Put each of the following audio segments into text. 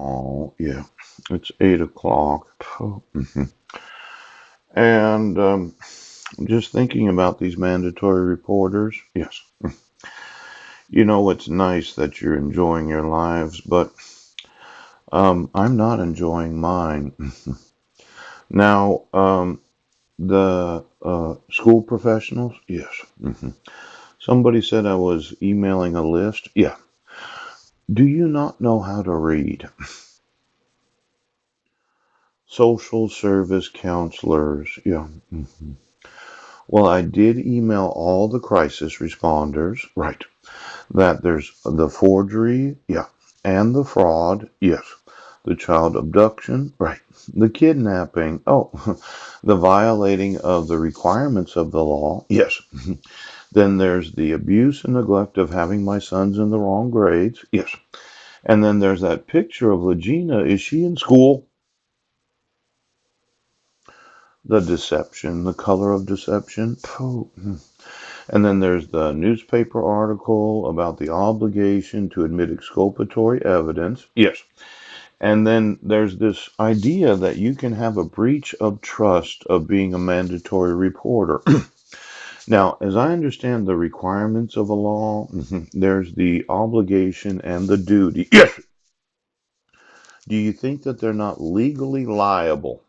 Oh, yeah. It's 8 o'clock. Oh, And just thinking about these mandatory reporters. Yes. You know, it's nice that you're enjoying your lives, but I'm not enjoying mine. Now, the school professionals. Yes. Somebody said I was emailing a list. Yeah. Do you not know how to read? Social service counselors. Yeah. Well, I did email all the crisis responders. Right. That there's the forgery. Yeah. And the fraud. Yes. The child abduction. Right. The kidnapping. Oh, the violating of the requirements of the law. Yes. Then there's the abuse and neglect of having my sons in the wrong grades. Yes. And then there's that picture of Legina. Is she in school? The deception, the color of deception. Pooh. And then there's the newspaper article about the obligation to admit exculpatory evidence. Yes. And then there's this idea that you can have a breach of trust of being a mandatory reporter. Now, as I understand the requirements of a law, there's the obligation and the duty. Yes. Do you think that they're not legally liable?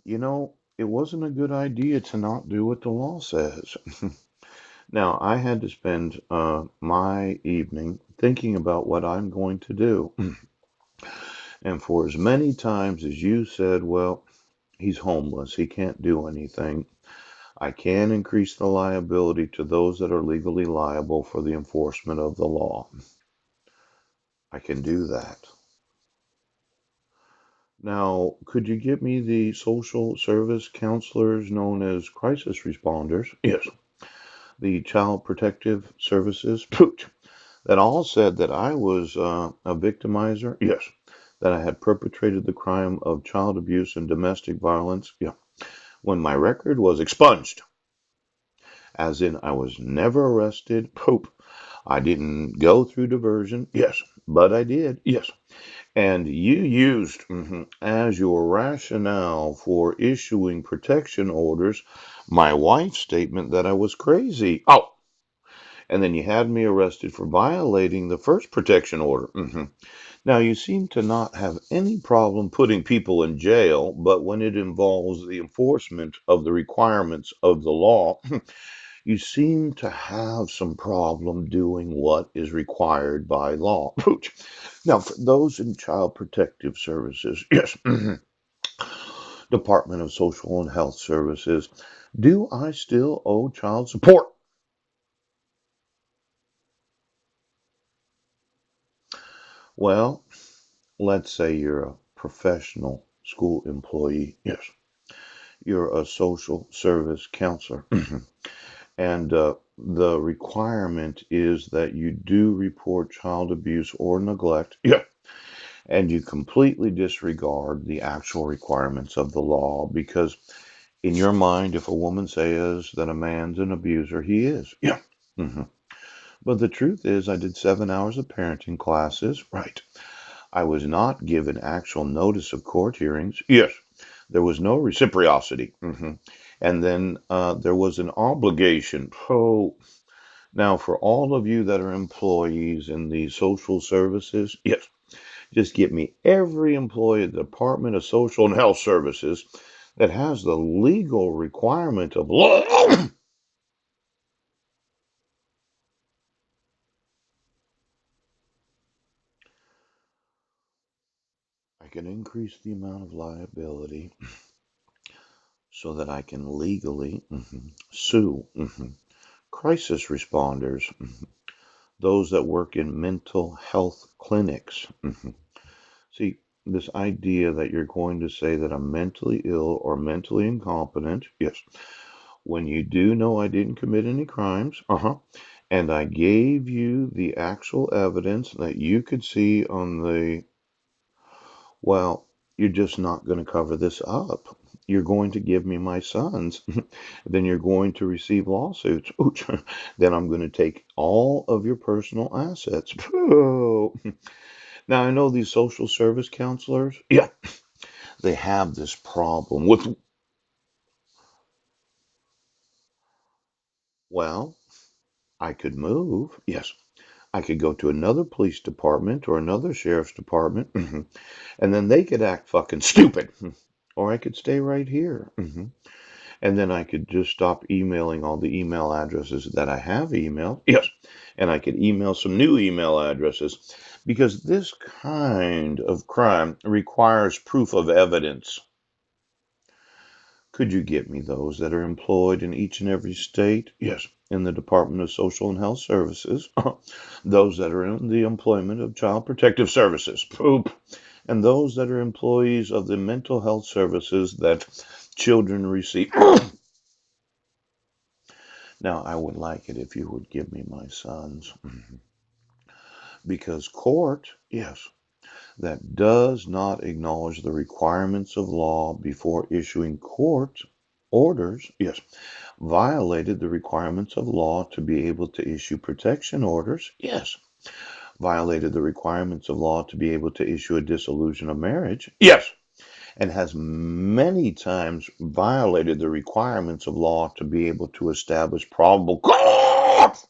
You know, it wasn't a good idea to not do what the law says. Now, I had to spend my evening thinking about what I'm going to do. And for as many times as you said, well, he's homeless, he can't do anything, I can increase the liability to those that are legally liable for the enforcement of the law. I can do that. Now, could you get me the social service counselors known as crisis responders? Yes. The child protective services that all said that I was a victimizer. Yes. That I had perpetrated the crime of child abuse and domestic violence. Yeah. When my record was expunged, as in I was never arrested. Poop. I didn't go through diversion. Yes. But I did. Yes. And you used as your rationale for issuing protection orders my wife's statement that I was crazy. Oh, and then you had me arrested for violating the first protection order. Now, you seem to not have any problem putting people in jail, but when it involves the enforcement of the requirements of the law, you seem to have some problem doing what is required by law. Now, for those in child protective services, yes, Department of Social and Health Services, do I still owe child support? Well, let's say you're a professional school employee. Yes. You're a social service counselor. And the requirement is that you do report child abuse or neglect. Yeah. And you completely disregard the actual requirements of the law because, in your mind, if a woman says that a man's an abuser, he is. Yeah. hmm But the truth is, I did 7 hours of parenting classes. Right. I was not given actual notice of court hearings. Yes. There was no reciprocity. And then there was an obligation. Oh, now for all of you that are employees in the social services, yes, just get me every employee at the Department of Social and Health Services that has the legal requirement of law. I can increase the amount of liability so that I can legally sue crisis responders, those that work in mental health clinics. See, this idea that you're going to say that I'm mentally ill or mentally incompetent, yes, when you do know I didn't commit any crimes, and I gave you the actual evidence that you could see on the, well, you're just not going to cover this up. you're going to give me my sons, then you're going to receive lawsuits. Ooch. Then I'm going to take all of your personal assets. Now, I know these social service counselors, yeah, they have this problem with, well, I could move. Yes, I could go to another police department or another sheriff's department, and then they could act fucking stupid. Or I could stay right here. And then I could just stop emailing all the email addresses that I have emailed. Yes. And I could email some new email addresses because this kind of crime requires proof of evidence. Could you get me those that are employed in each and every state? Yes. In the Department of Social and Health Services. Those that are in the employment of Child Protective Services. Poop. And those that are employees of the mental health services that children receive. Now, I would like it if you would give me my sons. Because court, yes, that does not acknowledge the requirements of law before issuing court orders, yes, violated the requirements of law to be able to issue protection orders, yes, violated the requirements of law to be able to issue a dissolution of marriage, yes, and has many times violated the requirements of law to be able to establish probable cause.